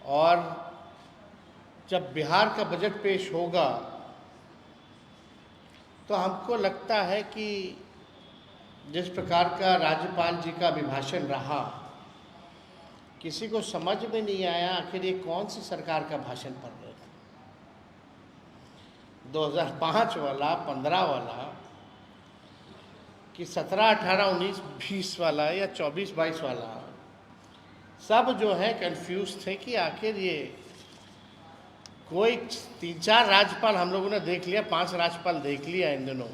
और जब बिहार का बजट पेश होगा तो हमको लगता है कि जिस प्रकार का राज्यपाल जी का अभिभाषण रहा, किसी को समझ में नहीं आया आखिर ये कौन सी सरकार का भाषण पढ़ रहे थे। 2005 वाला, 15 वाला कि 17, 18, 19, 20 वाला या 24, 22 वाला, सब जो है कंफ्यूज थे कि आखिर ये कोई 3-4 राज्यपाल हम लोगों ने देख लिया, 5 राज्यपाल देख लिया इन दिनों।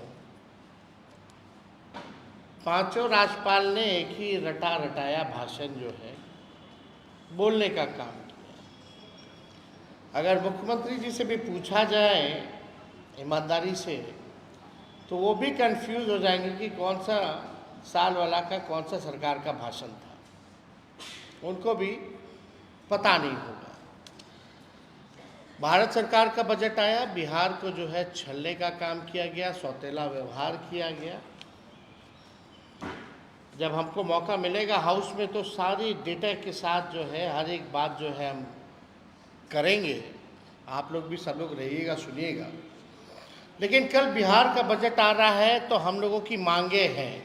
पांचों राज्यपाल ने एक ही रटा रटाया भाषण जो है बोलने का काम किया। अगर मुख्यमंत्री जी से भी पूछा जाए ईमानदारी से तो वो भी कंफ्यूज हो जाएंगे कि कौन सा साल वाला का कौन सा सरकार का भाषण था, उनको भी पता नहीं होगा। भारत सरकार का बजट आया, बिहार को जो है छलने का काम किया गया, सौतेला व्यवहार किया गया। जब हमको मौका मिलेगा हाउस में तो सारी डेटा के साथ जो है हर एक बात जो है हम करेंगे। आप लोग भी सब लोग रहिएगा, सुनिएगा। लेकिन कल बिहार का बजट आ रहा है तो हम लोगों की मांगे हैं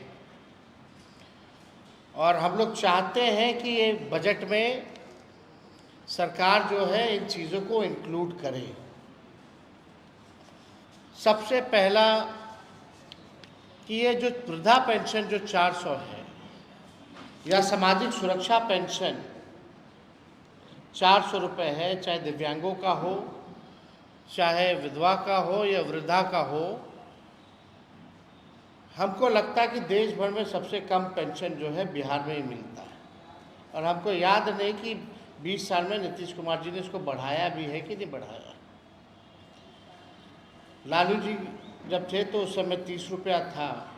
और हम लोग चाहते हैं कि ये बजट में सरकार जो है इन चीज़ों को इंक्लूड करे। सबसे पहला कि ये जो वृद्धा पेंशन जो 400 है या सामाजिक सुरक्षा पेंशन 400 रुपये है, चाहे दिव्यांगों का हो, चाहे विधवा का हो या वृद्धा का हो, हमको लगता है कि देश भर में सबसे कम पेंशन जो है बिहार में ही मिलता है। और हमको याद नहीं कि 20 साल में नीतीश कुमार जी ने इसको बढ़ाया भी है कि नहीं बढ़ाया। लालू जी जब थे तो उस समय 30 रुपया था,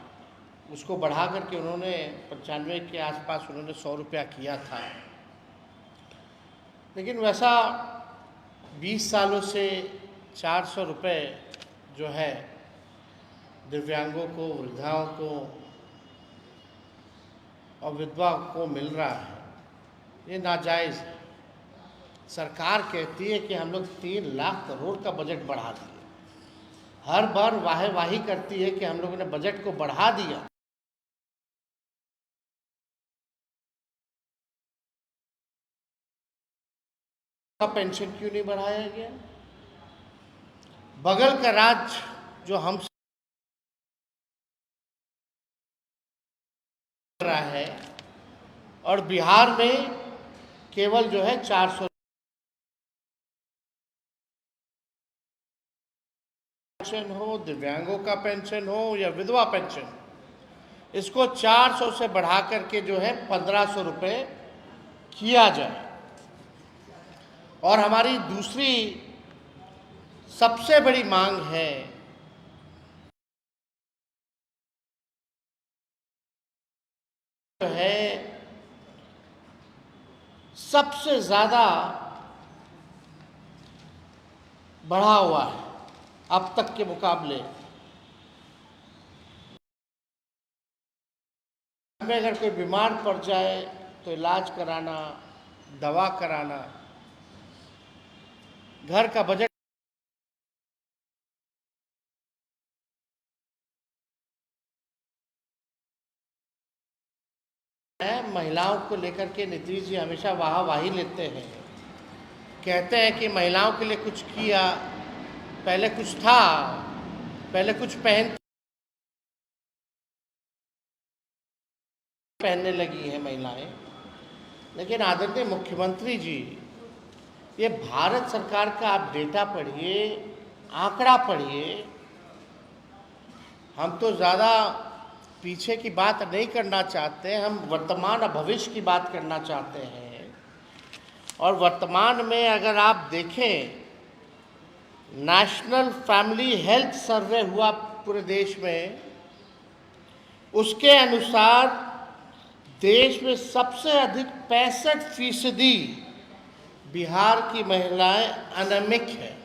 उसको बढ़ा करके उन्होंने 95 के आसपास उन्होंने 100 रुपया किया था। लेकिन वैसा 20 सालों से 400 रुपये जो है दिव्यांगों को, वृद्धाओं को और विधवा को मिल रहा है, ये नाजायज़ है। सरकार कहती है कि हम लोग 3 लाख करोड़ का बजट बढ़ा दिए, हर बार वाही करती है कि हम लोगों ने बजट को बढ़ा दिया। का पेंशन क्यों नहीं बढ़ाया गया? बगल का राज्य जो हम रहा है और बिहार में केवल जो है 400 पेंशन हो, दिव्यांगों का पेंशन हो या विधवा पेंशन, इसको 400 से बढ़ा करके जो है 1500 रुपये किया जाए। और हमारी दूसरी सबसे बड़ी मांग है सबसे ज़्यादा बढ़ा हुआ है अब तक के मुकाबले। में अगर कोई बीमार पड़ जाए तो इलाज कराना, दवा कराना, घर का बजट है। महिलाओं को लेकर के नीतीश जी हमेशा वाही लेते हैं, कहते हैं कि महिलाओं के लिए कुछ किया, पहले कुछ था, पहले कुछ पहनने लगी हैं महिलाएं। लेकिन आदरणीय मुख्यमंत्री जी, ये भारत सरकार का आप डेटा पढ़िए, आंकड़ा पढ़िए। हम तो ज़्यादा पीछे की बात नहीं करना चाहते, हम वर्तमान और भविष्य की बात करना चाहते हैं। और वर्तमान में अगर आप देखें, नेशनल फैमिली हेल्थ सर्वे हुआ पूरे देश में, उसके अनुसार देश में सबसे अधिक 65% बिहार की महिलाएं अनमिक है।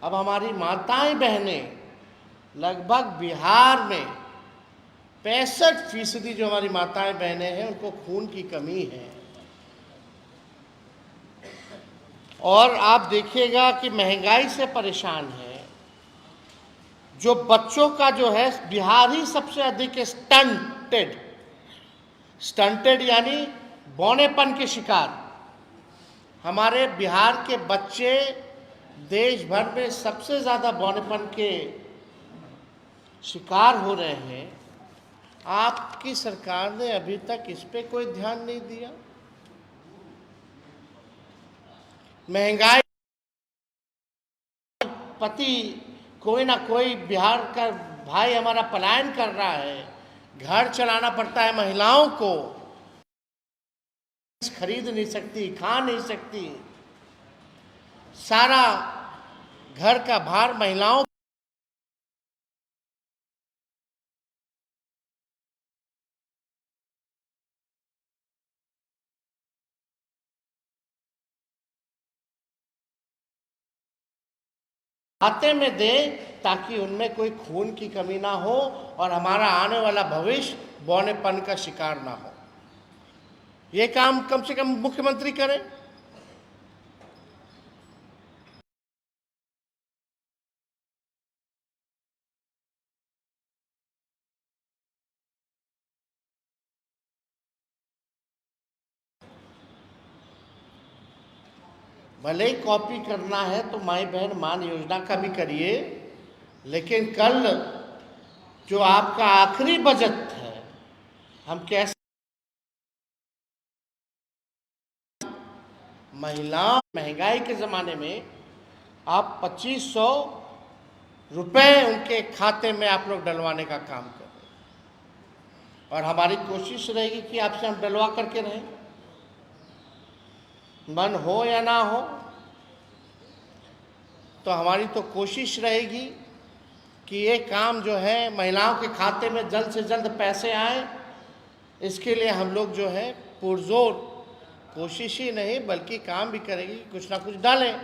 अब हमारी माताएं बहनें लगभग बिहार में 65% जो हमारी माताएं बहनें हैं उनको खून की कमी है। और आप देखिएगा कि महंगाई से परेशान है। जो बच्चों का जो है, बिहार ही सबसे अधिक स्टंटेड यानी बौनेपन के शिकार। हमारे बिहार के बच्चे देश भर में सबसे ज़्यादा बौनेपन के शिकार हो रहे हैं। आपकी सरकार ने अभी तक इस पे कोई ध्यान नहीं दिया। महंगाई, पति कोई ना कोई बिहार का भाई हमारा पलायन कर रहा है, घर चलाना पड़ता है महिलाओं को, खरीद नहीं सकती, खा नहीं सकती, सारा घर का भार महिलाओं। खाते में दे ताकि उनमें कोई खून की कमी ना हो और हमारा आने वाला भविष्य बौनेपन का शिकार ना हो। ये काम कम से कम मुख्यमंत्री करें। भले ही कॉपी करना है तो माई बहन मान योजना का भी करिए, लेकिन कल जो आपका आखिरी बजट है, हम कैसे महिला महंगाई के ज़माने में आप 2500 रुपये उनके खाते में आप लोग डलवाने का काम करें। और हमारी कोशिश रहेगी कि आपसे हम डलवा करके रहें, मन हो या ना हो। तो हमारी तो कोशिश रहेगी कि ये काम जो है महिलाओं के खाते में जल्द से जल्द पैसे आए। इसके लिए हम लोग जो है पुरजोर कोशिश ही नहीं बल्कि काम भी करेंगे, कुछ ना कुछ डालें।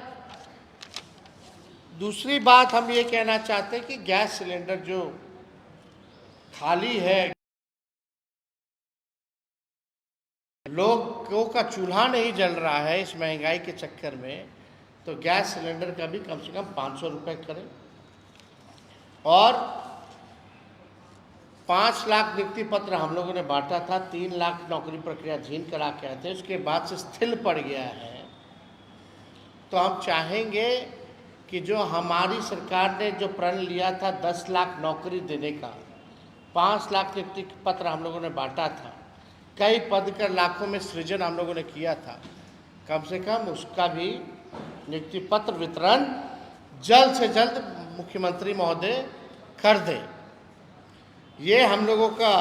दूसरी बात हम ये कहना चाहते हैं कि गैस सिलेंडर जो खाली है, लोगों का चूल्हा नहीं जल रहा है इस महंगाई के चक्कर में, तो गैस सिलेंडर का भी कम से कम 500 रुपये करें। और 5 लाख नियुक्ति पत्र हम लोगों ने बांटा था, 3 लाख नौकरी प्रक्रिया अधीन करा के आए थे, उसके बाद से स्थिर पड़ गया है। तो हम चाहेंगे कि जो हमारी सरकार ने जो प्रण लिया था 10 लाख नौकरी देने का, 5 लाख नियुक्ति पत्र हम लोगों ने बांटा था, कई पद का लाखों में सृजन हम लोगों ने किया था, कम से कम उसका भी नियुक्ति पत्र वितरण जल्द से जल्द मुख्यमंत्री महोदय कर दे। ये हम लोगों का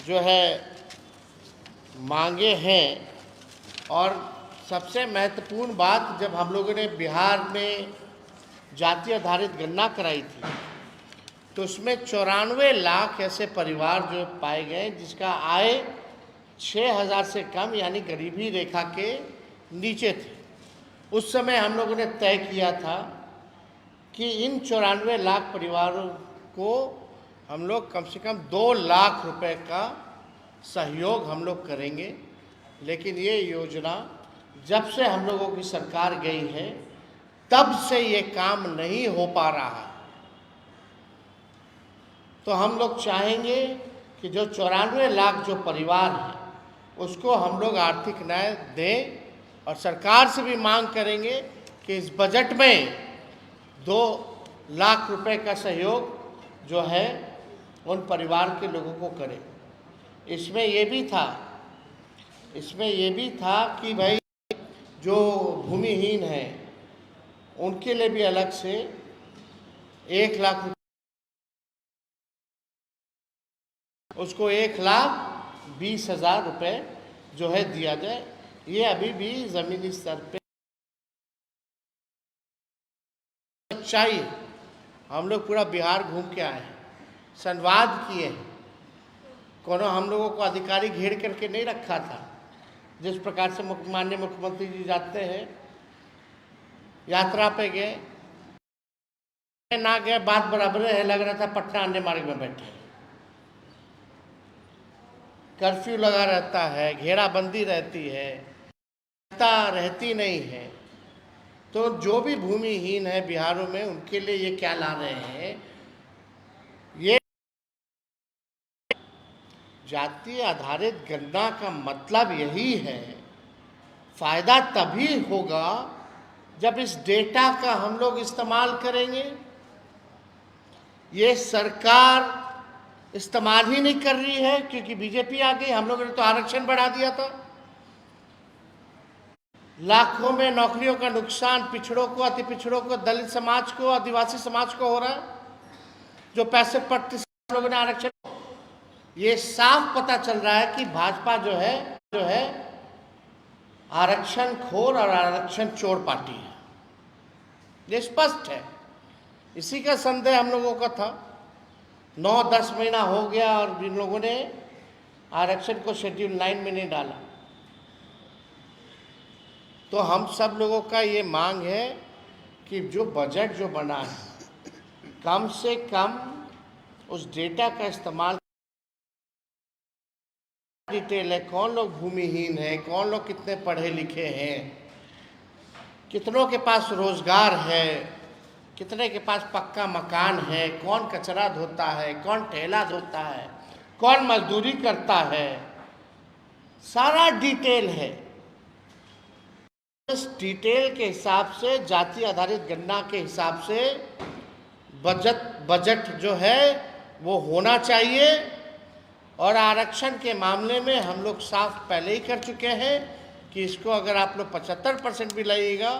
जो है मांगे हैं। और सबसे महत्वपूर्ण बात, जब हम लोगों ने बिहार में जाति आधारित गणना कराई थी तो उसमें 94 लाख ऐसे परिवार जो पाए गए जिसका आय 6000 से कम यानी गरीबी रेखा के नीचे थे। उस समय हम लोगों ने तय किया था कि इन 94 लाख परिवारों को हम लोग कम से कम 2 लाख रुपए का सहयोग हम लोग करेंगे। लेकिन ये योजना जब से हम लोगों की सरकार गई है तब से ये काम नहीं हो पा रहा है। तो हम लोग चाहेंगे कि जो 94 लाख जो परिवार हैं उसको हम लोग आर्थिक न्याय दें। और सरकार से भी मांग करेंगे कि इस बजट में 2 लाख रुपए का सहयोग जो है उन परिवार के लोगों को करें। इसमें ये भी था कि भाई जो भूमिहीन हैं उनके लिए भी अलग से 1 लाख, उसको 1,20,000 रुपये जो है दिया जाए। ये अभी भी ज़मीनी स्तर पे चाहिए। हम लोग पूरा बिहार घूम के आए हैं, संवाद किए हैं, कोनो हम लोगों को अधिकारी घेर करके नहीं रखा था। जिस प्रकार से माननीय मुख्यमंत्री जी जाते हैं, यात्रा पे गए ना गए बात बराबर है, लग रहा था पटना अन्य मार्ग में बैठे। कर्फ्यू लगा रहता है, घेराबंदी रहती है, रहती नहीं है। तो जो भी भूमिहीन है बिहारों में, उनके लिए ये क्या ला रहे हैं, ये जाति आधारित गणना का मतलब यही है। फायदा तभी होगा जब इस डेटा का हम लोग इस्तेमाल करेंगे। ये सरकार इस्तेमाल ही नहीं कर रही है क्योंकि बीजेपी आ गई। हम लोगों ने तो आरक्षण बढ़ा दिया था। लाखों में नौकरियों का नुकसान पिछड़ों को, अति पिछड़ों को, दलित समाज को, आदिवासी समाज को हो रहा है। जो 65% लोगों ने आरक्षण, ये साफ पता चल रहा है कि भाजपा जो है आरक्षण खोर और आरक्षण चोर पार्टी है। ये स्पष्ट है। इसी का संदेह हम लोगों का था। 9-10 महीना हो गया और इन लोगों ने आरक्षण को शेड्यूल 9 में नहीं डाला। तो हम सब लोगों का ये मांग है कि जो बजट जो बना है, कम से कम उस डेटा का इस्तेमाल, डिटेल है, कौन लोग भूमिहीन है, कौन लोग कितने पढ़े लिखे हैं, कितनों के पास रोजगार है, कितने के पास पक्का मकान है, कौन कचरा धोता है, कौन ठेला धोता है, कौन मजदूरी करता है, सारा डिटेल है। इस डिटेल के हिसाब से, जाति आधारित गणना के हिसाब से बजट जो है वो होना चाहिए। और आरक्षण के मामले में हम लोग साफ पहले ही कर चुके हैं कि इसको अगर आप लोग 75% भी लाइएगा,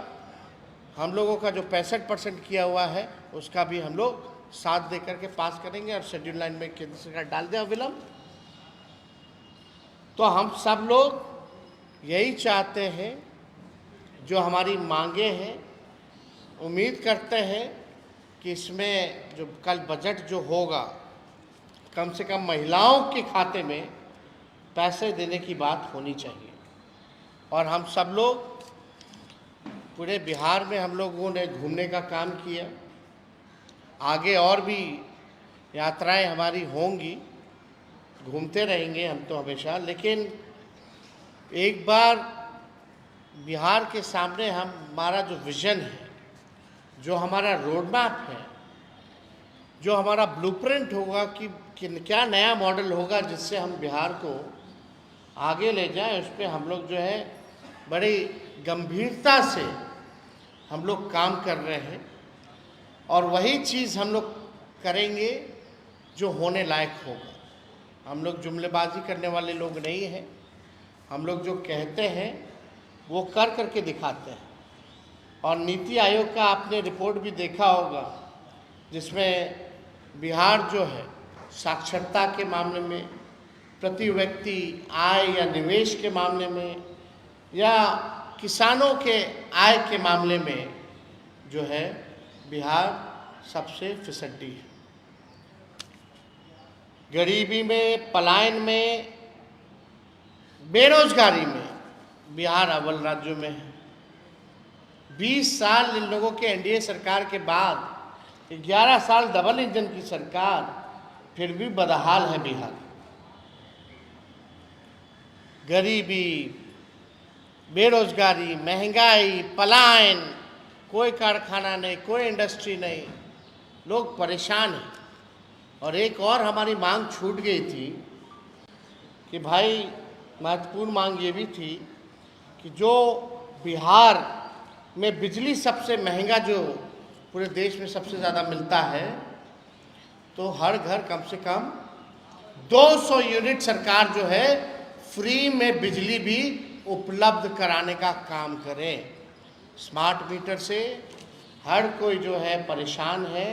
हम लोगों का जो 65% किया हुआ है उसका भी हम लोग साथ दे करके पास करेंगे और शेड्यूल 9 में केंद्र सरकार डाल दे अविलंब। तो हम सब लोग यही चाहते हैं, जो हमारी मांगे हैं, उम्मीद करते हैं कि इसमें जो कल बजट जो होगा, कम से कम महिलाओं के खाते में पैसे देने की बात होनी चाहिए। और हम सब लोग पूरे बिहार में हम लोगों ने घूमने का काम किया। आगे और भी यात्राएं हमारी होंगी, घूमते रहेंगे हम तो हमेशा। लेकिन एक बार बिहार के सामने हमारा जो विज़न है, जो हमारा रोड मैप है, जो हमारा ब्लूप्रिंट होगा कि क्या नया मॉडल होगा जिससे हम बिहार को आगे ले जाएं, उस पर हम लोग जो है बड़ी गंभीरता से हम लोग काम कर रहे हैं। और वही चीज़ हम लोग करेंगे जो होने लायक होगा। हम लोग जुमलेबाजी करने वाले लोग नहीं हैं। हम लोग जो कहते हैं वो कर करके दिखाते हैं। और नीति आयोग का आपने रिपोर्ट भी देखा होगा, जिसमें बिहार जो है साक्षरता के मामले में, प्रति व्यक्ति आय या निवेश के मामले में, या किसानों के आय के मामले में जो है बिहार सबसे फिसड्डी है। गरीबी में, पलायन में, बेरोजगारी में बिहार अव्वल राज्यों में है। 20 साल इन लोगों के एनडीए सरकार के बाद, 11 साल डबल इंजन की सरकार, फिर भी बदहाल है बिहार। गरीबी, बेरोजगारी, महंगाई, पलायन, कोई कारखाना नहीं, कोई इंडस्ट्री नहीं, लोग परेशान हैं। और एक और हमारी मांग छूट गई थी कि भाई, महत्वपूर्ण मांग ये भी थी कि जो बिहार में बिजली सबसे महंगा, जो पूरे देश में सबसे ज़्यादा मिलता है, तो हर घर कम से कम 200 यूनिट सरकार जो है फ्री में बिजली भी उपलब्ध कराने का काम करें। स्मार्ट मीटर से हर कोई जो है परेशान है।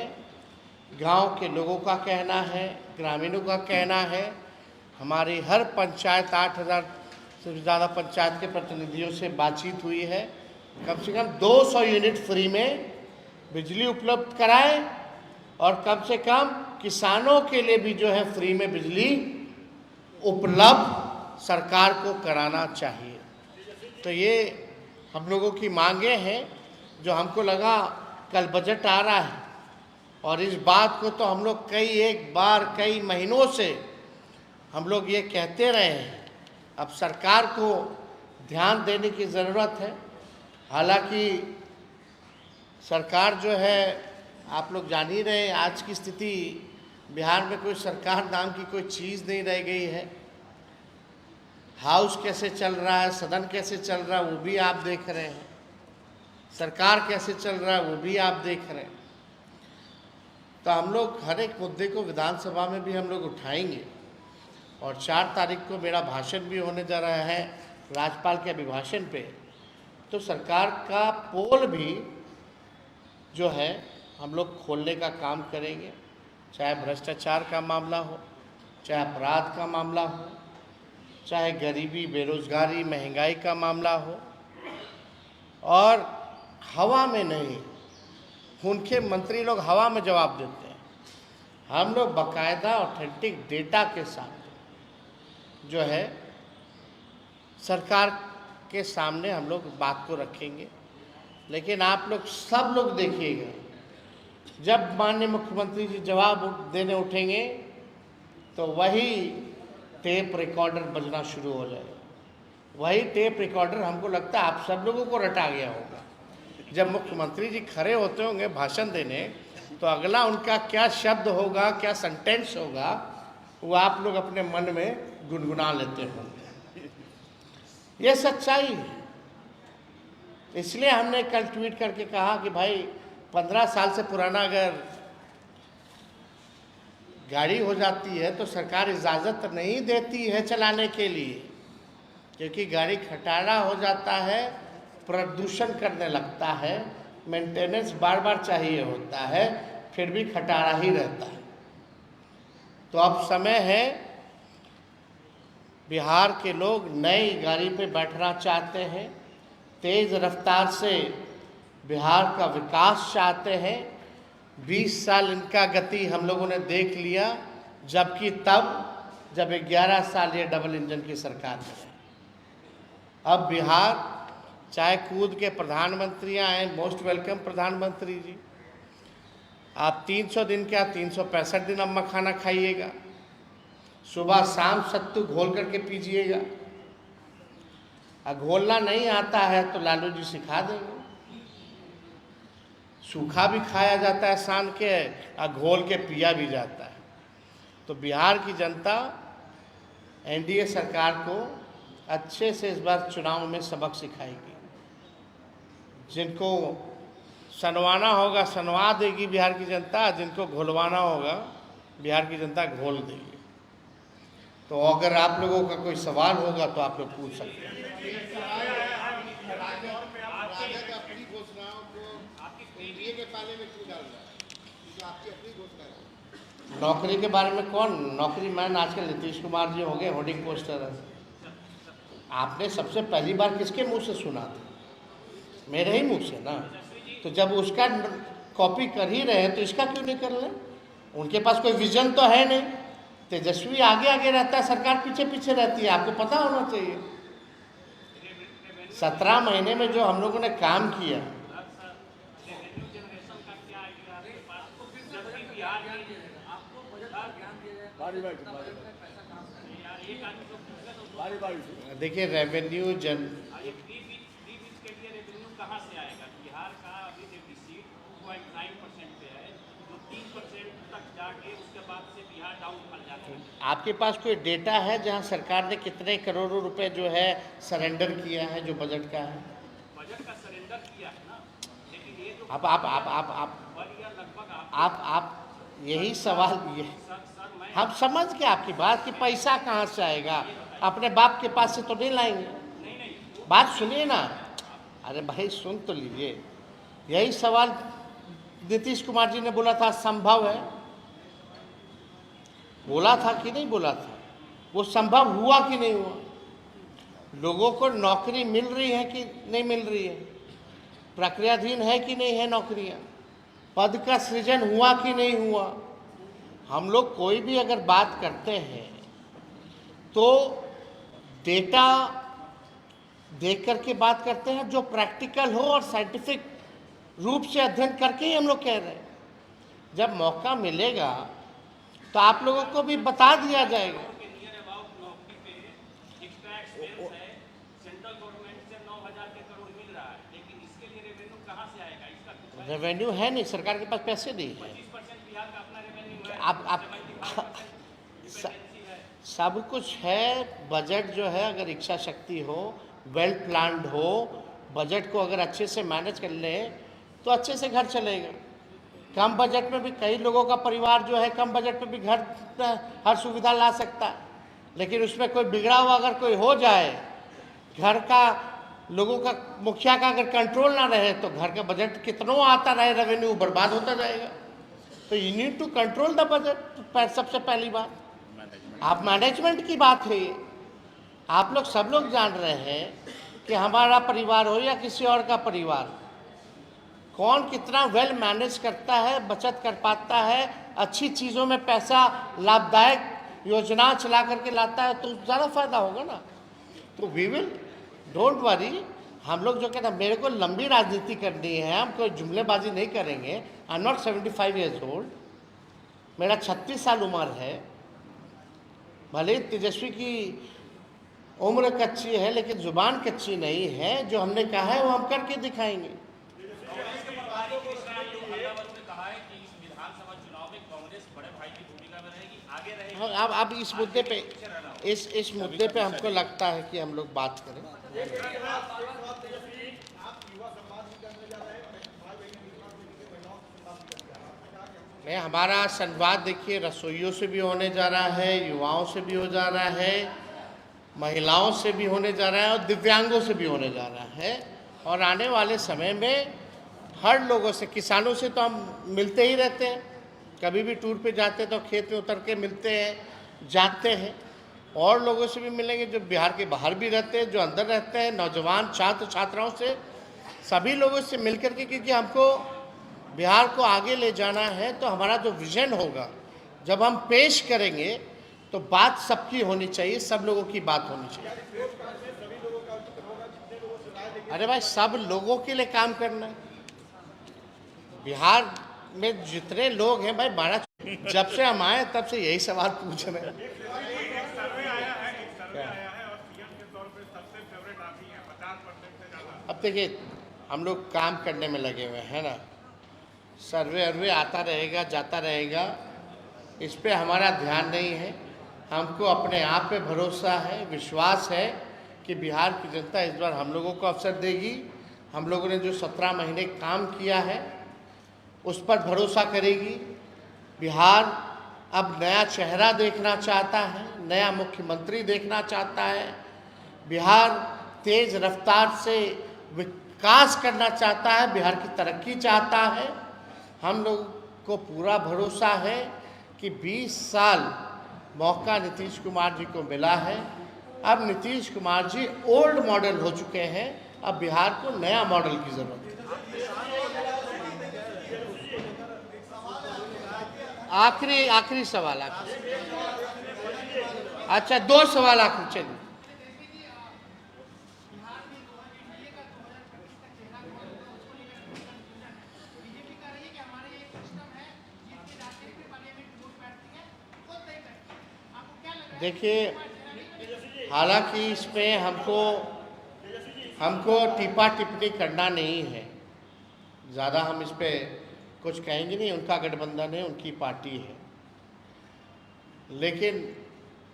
गांव के लोगों का कहना है, ग्रामीणों का कहना है। हमारी हर पंचायत, 8000 से ज़्यादा पंचायत के प्रतिनिधियों से बातचीत हुई है। कम से कम 200 यूनिट फ्री में बिजली उपलब्ध कराएं और कम से कम किसानों के लिए भी जो है फ्री में बिजली उपलब्ध सरकार को कराना चाहिए। तो ये हम लोगों की मांगे हैं, जो हमको लगा कल बजट आ रहा है और इस बात को तो हम लोग कई महीनों से हम लोग ये कहते रहे हैं, अब सरकार को ध्यान देने की ज़रूरत है। हालांकि सरकार जो है, आप लोग जान ही रहे हैं, आज की स्थिति बिहार में कोई सरकार नाम की कोई चीज़ नहीं रह गई है। हाउस कैसे चल रहा है, सदन कैसे चल रहा है, वो भी आप देख रहे हैं। सरकार कैसे चल रहा है, वो भी आप देख रहे हैं। तो हम लोग हर एक मुद्दे को विधानसभा में भी हम लोग उठाएंगे। और 4 तारीख को मेरा भाषण भी होने जा रहा है राज्यपाल के अभिभाषण पे। तो सरकार का पोल भी जो है हम लोग खोलने का काम करेंगे, चाहे भ्रष्टाचार का मामला हो, चाहे अपराध का मामला हो, चाहे गरीबी, बेरोजगारी, महंगाई का मामला हो। और हवा में नहीं, उनके मंत्री लोग हवा में जवाब देते हैं। हम लोग बाकायदा ऑथेंटिक डेटा के साथ जो है सरकार के सामने हम लोग बात को रखेंगे। लेकिन आप लोग सब लोग देखिएगा, जब माननीय मुख्यमंत्री जी जवाब देने उठेंगे तो वही टेप रिकॉर्डर बजना शुरू हो जाएगा। वही टेप रिकॉर्डर हमको लगता है आप सब लोगों को रटा गया होगा। जब मुख्यमंत्री जी खड़े होते होंगे भाषण देने, तो अगला उनका क्या शब्द होगा, क्या सेंटेंस होगा, वो आप लोग अपने मन में गुनगुना लेते होंगे। ये सच्चाई है। इसलिए हमने कल ट्वीट करके कहा कि भाई 15 साल से पुराना अगर गाड़ी हो जाती है तो सरकार इजाज़त नहीं देती है चलाने के लिए, क्योंकि गाड़ी खटारा हो जाता है, प्रदूषण करने लगता है, मेंटेनेंस बार बार चाहिए होता है, फिर भी खटारा ही रहता है। तो अब समय है, बिहार के लोग नई गाड़ी पे बैठना चाहते हैं, तेज़ रफ्तार से बिहार का विकास चाहते हैं। 20 साल इनका गति हम लोगों ने देख लिया, जबकि जब 11 साल ये डबल इंजन की सरकार है। अब बिहार चाहे कूद के प्रधानमंत्री आए, मोस्ट वेलकम प्रधानमंत्री जी। आप 300 दिन क्या 365 दिन अब मखाना खाइएगा, सुबह शाम सत्तू घोल करके पीजिएगा। घोलना नहीं आता है तो लालू जी सिखा देंगे। सूखा भी खाया जाता है सान के, घोल के पिया भी जाता है। तो बिहार की जनता एनडीए सरकार को अच्छे से इस बार चुनाव में सबक सिखाएगी। जिनको सनवाना होगा सनवा देगी बिहार की जनता, जिनको घोलवाना होगा बिहार की जनता घोल देगी। तो अगर आप लोगों का कोई सवाल होगा तो आप लोग पूछ सकते हैं। नौकरी के बारे में कौन नौकरी मैन? आजकल नीतीश कुमार जी हो गए होर्डिंग पोस्टर। आपने सबसे पहली बार किसके मुंह से सुना था? मेरे ही मुंह से ना। तो जब उसका कॉपी कर ही रहे हैं तो इसका क्यों नहीं कर रहे? उनके पास कोई विजन तो है नहीं। तेजस्वी आगे आगे रहता है, सरकार पीछे पीछे रहती है, आपको पता होना चाहिए। 17 महीने में जो हम लोगों ने काम किया, देखिए रेवेन्यू कहाँ से आएगा? बिहार का अभी डेफिसिट 2.9% पे है, जो 3% तक जाके उसके बाद से बिहार डाउन कर जाता है। आपके पास कोई डेटा है जहां सरकार ने कितने करोड़ों रुपए जो है सरेंडर किया है, जो बजट का है? बजट का सरेंडर किया है ना, लेकिन ये जो आप यही सवाल ये हम समझ के आपकी बात कि पैसा कहाँ से आएगा, अपने बाप के पास से तो नहीं लाएंगे। बात सुनिए ना, अरे भाई सुन तो लीजिए। यही सवाल नीतीश कुमार जी ने बोला था, संभव है, बोला था कि नहीं बोला था? वो संभव हुआ कि नहीं हुआ? लोगों को नौकरी मिल रही है कि नहीं मिल रही है? प्रक्रियाधीन है कि नहीं है नौकरियां? पद का सृजन हुआ कि नहीं हुआ? हम लोग कोई भी अगर बात करते हैं तो डेटा देख करके बात करते हैं, जो प्रैक्टिकल हो और साइंटिफिक रूप से अध्ययन करके ही हम लोग कह रहे हैं। जब मौका मिलेगा तो आप लोगों को भी बता दिया जाएगा। एक्सपेंस है, सेंट्रल गवर्नमेंट से 9,000 के करोड़ मिल रहा है, लेकिन इसके लिए रेवेन्यू कहाँ से आएगा? इसका कुछ है? रेवेन्यू है नहीं, सरकार के पास पैसे नहीं है। 25% बिहार का अपना रेवेन्यू है, आप 75% डिपेंडेंसी है। सब कुछ है। बजट जो है, अगर इच्छा शक्ति हो, वेल प्लान्ड हो, बजट को अगर अच्छे से मैनेज कर ले तो अच्छे से घर चलेगा। कम बजट में भी कई लोगों का परिवार जो है कम बजट में भी घर हर सुविधा ला सकता है, लेकिन उसमें कोई बिगड़ा हुआ अगर कोई हो जाए, घर का लोगों का मुखिया का अगर कंट्रोल ना रहे तो घर का बजट कितनों आता रहे, रेवेन्यू बर्बाद होता जाएगा। तो you need to control the budget, सबसे पहली बात। आप मैनेजमेंट की बात है ये। आप लोग सब लोग जान रहे हैं कि हमारा परिवार हो या किसी और का परिवार, कौन कितना वेल मैनेज करता है, बचत कर पाता है, अच्छी चीज़ों में पैसा लाभदायक योजना चला करके लाता है, तो ज़्यादा फायदा होगा ना। तो वी विल, डोंट वरी। हम लोग जो कहते हैं मेरे को लंबी राजनीति करनी है, हम कोई जुमलेबाजी नहीं करेंगे। I am not 75 years old, मेरा 36 साल उम्र है। भले तेजस्वी की उम्र कच्ची है लेकिन जुबान कच्ची नहीं है। जो हमने कहा है वो हम करके दिखाएंगे। अब इस मुद्दे पे इस मुद्दे पे हमको लगता है कि हम लोग बात करें। नहीं, हमारा संवाद देखिए रसोइयों से भी होने जा रहा है, युवाओं से भी हो जा रहा है, महिलाओं से भी होने जा रहा है और दिव्यांगों से भी होने जा रहा है। और आने वाले समय में हर लोगों से, किसानों से तो हम मिलते ही रहते हैं, कभी भी टूर पे जाते हैं तो खेत में उतर के मिलते हैं, जाते हैं। और लोगों से भी मिलेंगे जो बिहार के बाहर भी रहते हैं, जो अंदर रहते हैं, नौजवान छात्र छात्राओं से, सभी लोगों से मिलकर के, क्योंकि हमको बिहार को आगे ले जाना है। तो हमारा जो विजन होगा जब हम पेश करेंगे तो बात सबकी होनी चाहिए, सब लोगों की बात होनी चाहिए। अरे भाई, सब लोगों के लिए काम करना है। बिहार में जितने लोग हैं भाई, 12 जब से हम आए तब से यही सवाल पूछ रहे हैं। अब देखिए, हम लोग काम करने में लगे हुए हैं ना, सर्वे आता रहेगा, जाता रहेगा, इस पे हमारा ध्यान नहीं है। हमको अपने आप पे भरोसा है, विश्वास है कि बिहार की जनता इस बार हम लोगों को अवसर देगी। हम लोगों ने जो 17 महीने काम किया है उस पर भरोसा करेगी। बिहार अब नया चेहरा देखना चाहता है, नया मुख्यमंत्री देखना चाहता है। बिहार तेज रफ्तार से विकास करना चाहता है, बिहार की तरक्की चाहता है। हम लोग को पूरा भरोसा है कि 20 साल मौका नीतीश कुमार जी को मिला है। अब नीतीश कुमार जी ओल्ड मॉडल हो चुके हैं, अब बिहार को नया मॉडल की ज़रूरत है। आखिरी सवाल, अच्छा 2 सवाल आखिरी, चलिए। देखिए, हालांकि इसमें हमको टिप्पा टिप्पणी करना नहीं है, ज़्यादा हम इस पे कुछ कहेंगे नहीं। उनका गठबंधन है, उनकी पार्टी है। लेकिन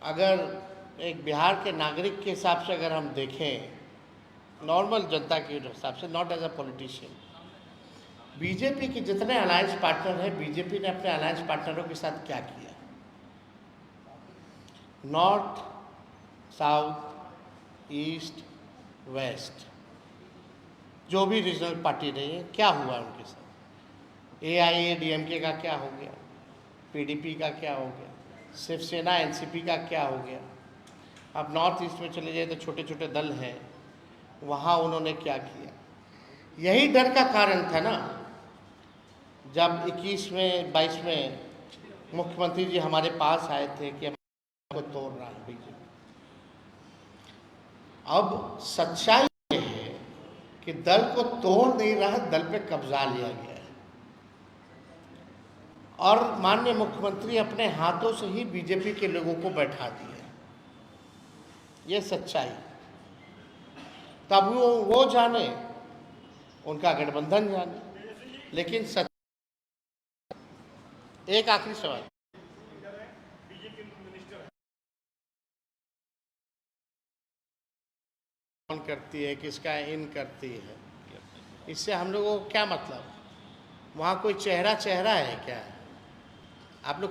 अगर एक बिहार के नागरिक के हिसाब से अगर हम देखें, नॉर्मल जनता के हिसाब से, not as a politician, BJP के जितने अलायंस पार्टनर हैं, बीजेपी ने अपने अलायंस पार्टनरों के साथ क्या किया? नॉर्थ, साउथ, ईस्ट, वेस्ट, जो भी रीजनल पार्टी रही है, क्या हुआ उनके साथ? AIADMK का क्या हो गया? PDP का क्या हो गया? शिवसेना NCP का क्या हो गया? अब नॉर्थ ईस्ट में चले जाए तो छोटे छोटे दल हैं, वहाँ उन्होंने क्या किया? यही डर का कारण था ना, जब 21 में 22 में मुख्यमंत्री जी हमारे पास आए थे कि को तोड़ रहा है बीजेपी। अब सच्चाई ये है कि दल को तोड़ नहीं रहा, दल पे कब्जा लिया गया है और माननीय मुख्यमंत्री अपने हाथों से ही बीजेपी के लोगों को बैठा दिया। ये सच्चाई। तब वो जाने, उनका गठबंधन जाने, लेकिन एक आखिरी सवाल, कौन करती है, किसका इन करती है, इससे हम लोगों को क्या मतलब? वहाँ कोई चेहरा है क्या? आप लोग